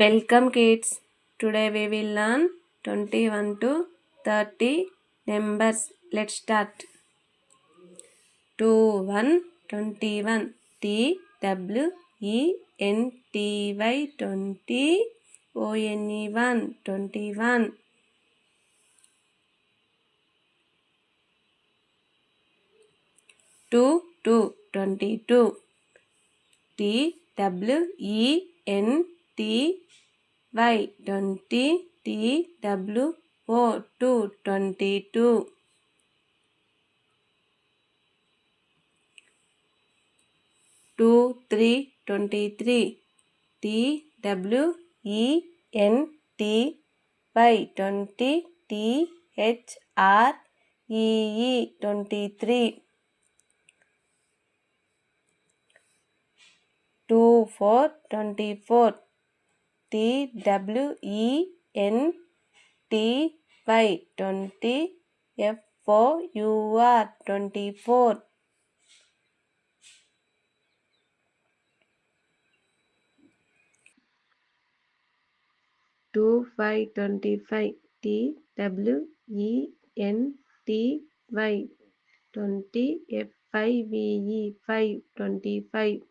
Welcome kids. Today we will learn 21 to 30 numbers. Let's start. 21 21 T W E N T Y 20 O N E 1 21 2 2 22 T W E N T Y 20 T W O 2 22 2 3 23 T W E N T Y 20 T H R E E 23 2 4 24 T W E N T Y 20 F O U R 24 2 5 25 T W E N T Y 20 F I V E 5 25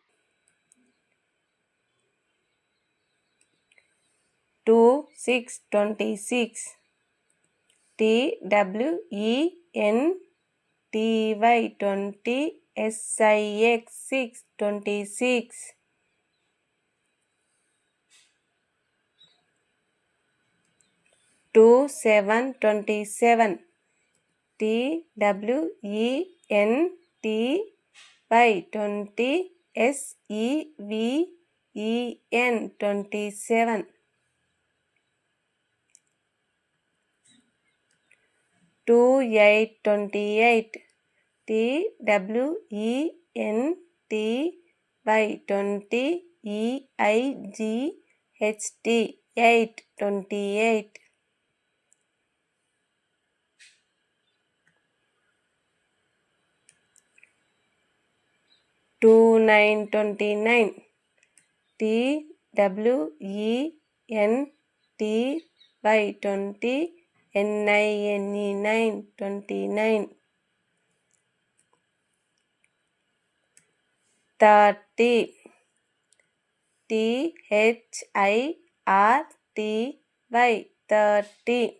2 6 26 T W E N T Y 20 S I X 6 26 2 7 27 T W E N T Y 20 S E V E N 27 2 8 28 T W E N T Y 20 E I G H T 8 28 2 9 29 T W E N T Y 20 N I N E 9 29 30 T H I R T Y 30